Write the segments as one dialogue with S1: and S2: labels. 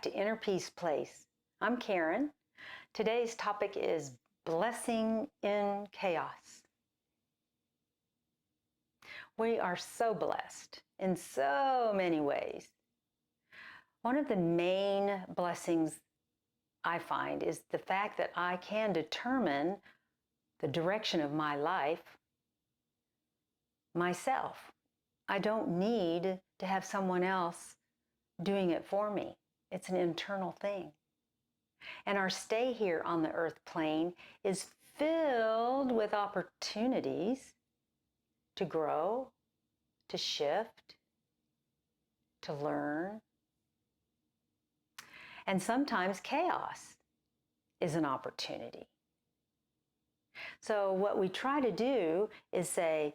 S1: To Inner Peace Place. I'm Karen. Today's topic is blessing in chaos. We are so blessed in so many ways. One of the main blessings I find is the fact that I can determine the direction of my life myself. I don't need to have someone else doing it for me. It's an internal thing. And our stay here on the earth plane is filled with opportunities to grow, to shift, to learn. And sometimes chaos is an opportunity. So what we try to do is say,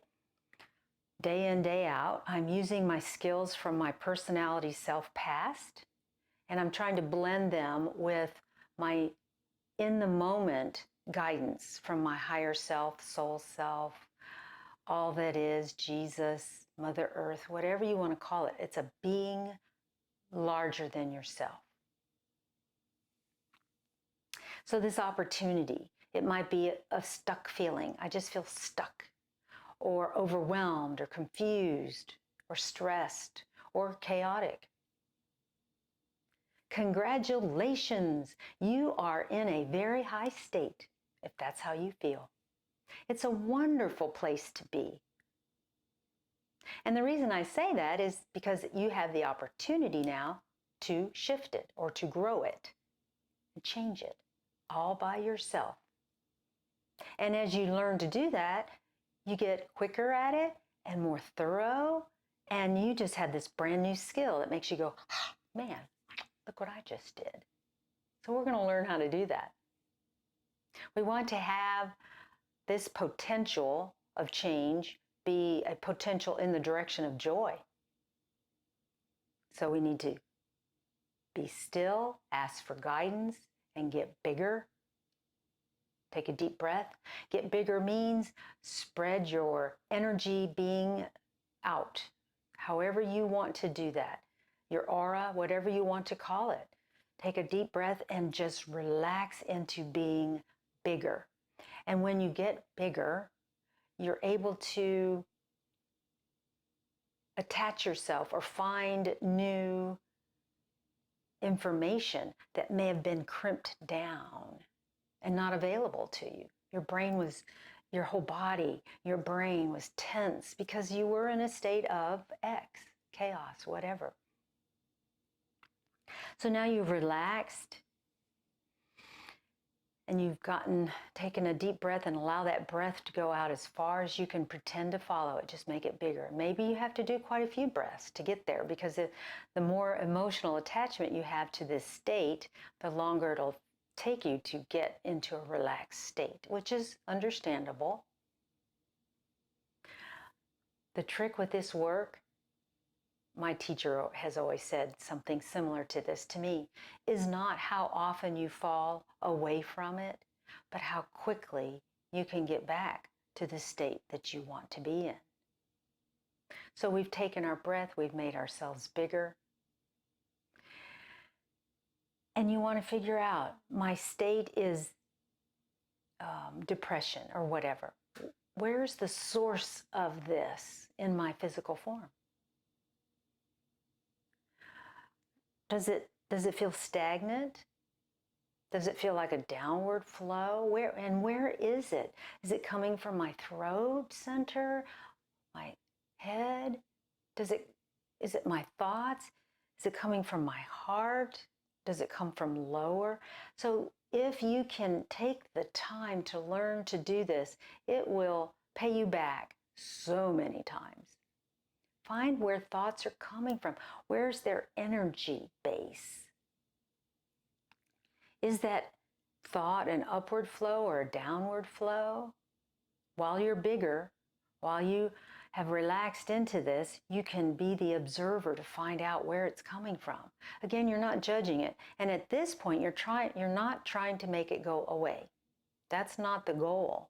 S1: day in, day out, I'm using my skills from my personality self past, and I'm trying to blend them with my in the moment guidance from my higher self, soul self, all that is, Jesus, Mother Earth, whatever you want to call it. It's a being larger than yourself. So this opportunity, it might be a stuck feeling. I just feel stuck, or overwhelmed, or confused, or stressed, or chaotic. Congratulations, you are in a very high state, if that's how you feel. It's a wonderful place to be. And the reason I say that is because you have the opportunity now to shift it or to grow it and change it all by yourself. And as you learn to do that, you get quicker at it and more thorough, and you just have this brand new skill that makes you go, man, look what I just did. So we're going to learn how to do that. We want to have this potential of change be a potential in the direction of joy. So we need to be still, ask for guidance, and get bigger. Take a deep breath. Get bigger means spread your energy being out, however you want to do that. Your aura, whatever you want to call it. Take a deep breath and just relax into being bigger. And when you get bigger, you're able to attach yourself or find new information that may have been crimped down and not available to you. Your whole body, your brain was tense because you were in a state of X, chaos, whatever. So now you've relaxed and you've taken a deep breath, and allow that breath to go out as far as you can pretend to follow it. Just make it bigger. Maybe you have to do quite a few breaths to get there, because the more emotional attachment you have to this state, the longer it'll take you to get into a relaxed state, which is understandable. The trick with this work, my teacher has always said something similar to this to me, is not how often you fall away from it, but how quickly you can get back to the state that you want to be in. So we've taken our breath, we've made ourselves bigger. And you want to figure out, my state is depression or whatever. Where's the source of this in my physical form? Does it feel stagnant? Does it feel like a downward flow? Where is it? Is it coming from my throat center, my head? Is it my thoughts? Is it coming from my heart? Does it come from lower? So if you can take the time to learn to do this, it will pay you back so many times. Find where thoughts are coming from. Where's their energy base? Is that thought an upward flow or a downward flow? While you're bigger, while you have relaxed into this, you can be the observer to find out where it's coming from. Again, you're not judging it. And at this point, you're not trying to make it go away. That's not the goal.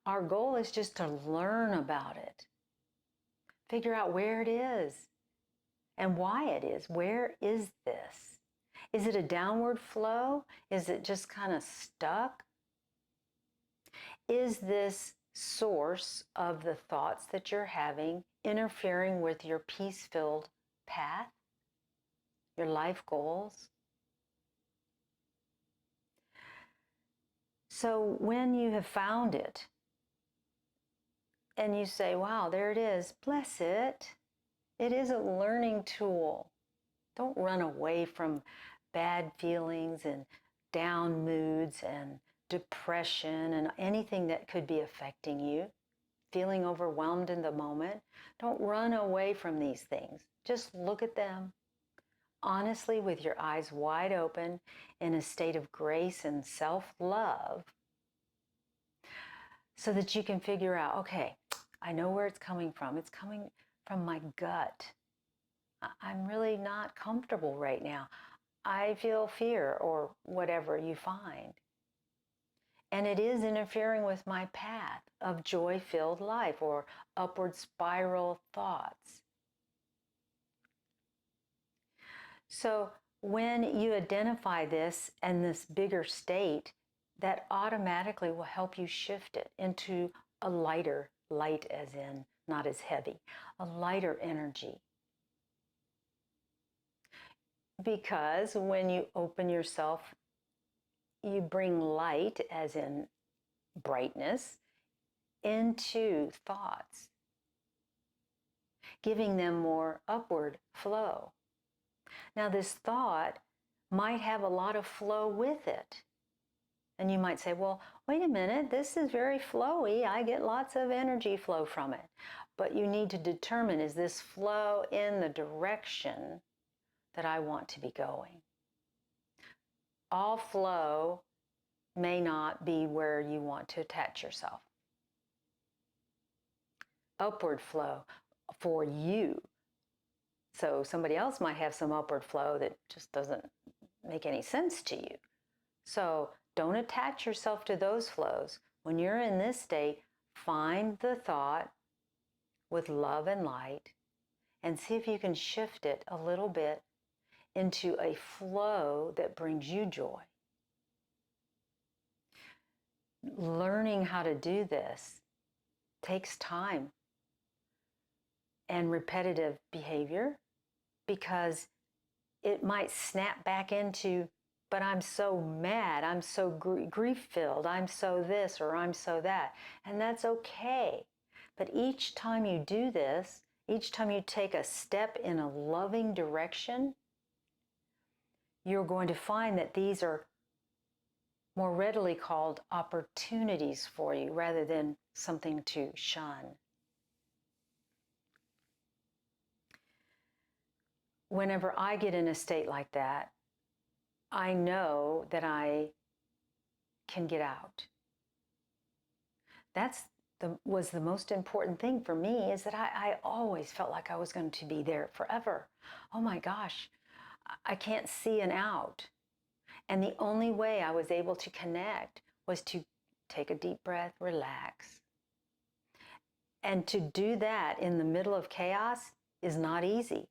S1: Our goal is just to learn about it. Figure out where it is and why it is. Where is this? Is it a downward flow? Is it just kind of stuck? Is this source of the thoughts that you're having interfering with your peace-filled path, your life goals? So when you have found it and you say, wow, there it is, bless it. It is a learning tool. Don't run away from bad feelings and down moods and depression and anything that could be affecting you, feeling overwhelmed in the moment. Don't run away from these things. Just look at them honestly with your eyes wide open in a state of grace and self-love so that you can figure out, okay, I know where it's coming from. It's coming from my gut. I'm really not comfortable right now. I feel fear or whatever you find. And it is interfering with my path of joy-filled life or upward spiral thoughts. So when you identify this and this bigger state, that automatically will help you shift it into a lighter, light as in not as heavy, a lighter energy. Because when you open yourself, you bring light as in brightness into thoughts, giving them more upward flow. Now, this thought might have a lot of flow with it. And you might say, well, wait a minute, this is very flowy. I get lots of energy flow from it. But you need to determine, is this flow in the direction that I want to be going? All flow may not be where you want to attach yourself. Upward flow for you. So somebody else might have some upward flow that just doesn't make any sense to you. So don't attach yourself to those flows. When you're in this state, find the thought with love and light and see if you can shift it a little bit into a flow that brings you joy. Learning how to do this takes time and repetitive behavior because it might snap back into, but I'm so mad, I'm so grief-filled, I'm so this or I'm so that. And that's okay. But each time you do this, each time you take a step in a loving direction, you're going to find that these are more readily called opportunities for you rather than something to shun. Whenever I get in a state like that, I know that I can get out. That's was the most important thing for me, is that I always felt like I was going to be there forever. Oh my gosh, I can't see an out. And the only way I was able to connect was to take a deep breath, relax. And to do that in the middle of chaos is not easy.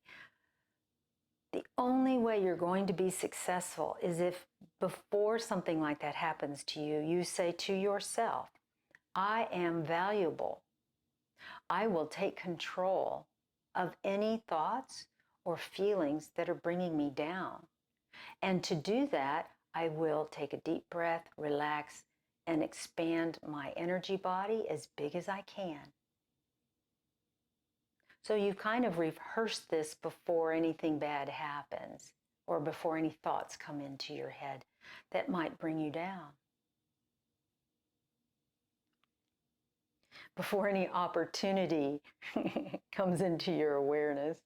S1: The only way you're going to be successful is if before something like that happens to you, you say to yourself, I am valuable. I will take control of any thoughts or feelings that are bringing me down. And to do that, I will take a deep breath, relax, and expand my energy body as big as I can. So you've kind of rehearsed this before anything bad happens or before any thoughts come into your head that might bring you down. Before any opportunity comes into your awareness.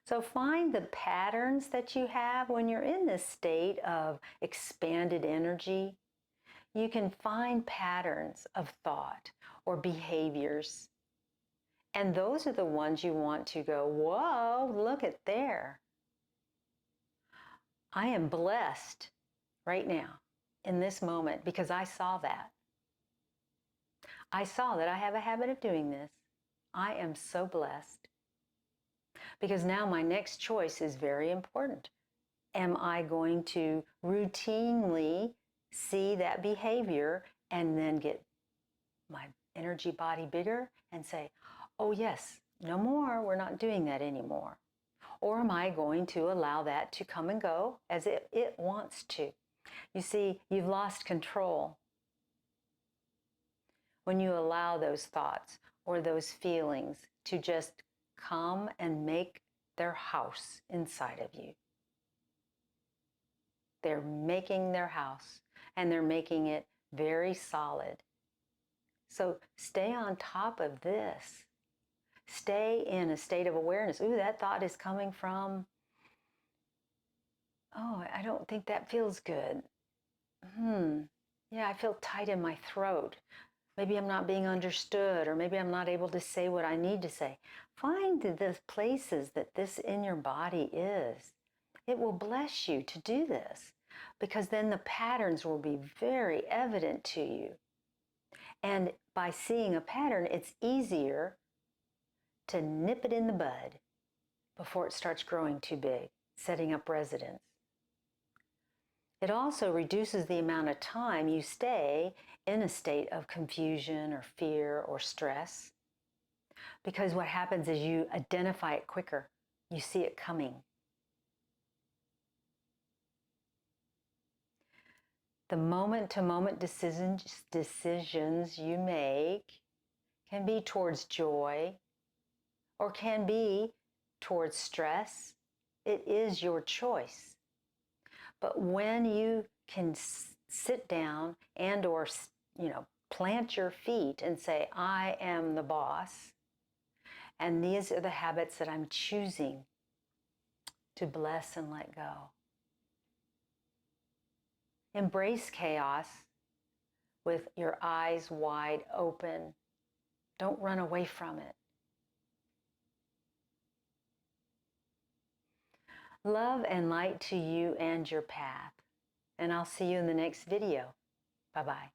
S1: So find the patterns that you have when you're in this state of expanded energy. You can find patterns of thought or behaviors. And those are the ones you want to go, whoa, look at there. I am blessed right now in this moment because I saw that. I saw that I have a habit of doing this. I am so blessed. Because now my next choice is very important. am I going to routinely see that behavior and then get my energy body bigger and say, oh yes, no more, we're not doing that anymore? Or am I going to allow that to come and go as it wants to? You see, you've lost control when you allow those thoughts or those feelings to just come and make their house inside of you. They're making their house, and they're making it very solid. So stay on top of this. Stay in a state of awareness. Ooh, that thought is coming from, oh, I don't think that feels good. Yeah, I feel tight in my throat. Maybe I'm not being understood, or maybe I'm not able to say what I need to say. Find the places that this in your body is. It will bless you to do this, because then the patterns will be very evident to you. And by seeing a pattern, it's easier to nip it in the bud before it starts growing too big, setting up residence. It also reduces the amount of time you stay in a state of confusion or fear or stress, because what happens is you identify it quicker. You see it coming. The moment-to-moment decisions you make can be towards joy or can be towards stress. It is your choice. But when you can sit down and or plant your feet and say, I am the boss, and these are the habits that I'm choosing to bless and let go. Embrace chaos with your eyes wide open. Don't run away from it. Love and light to you and your path. And I'll see you in the next video. Bye-bye.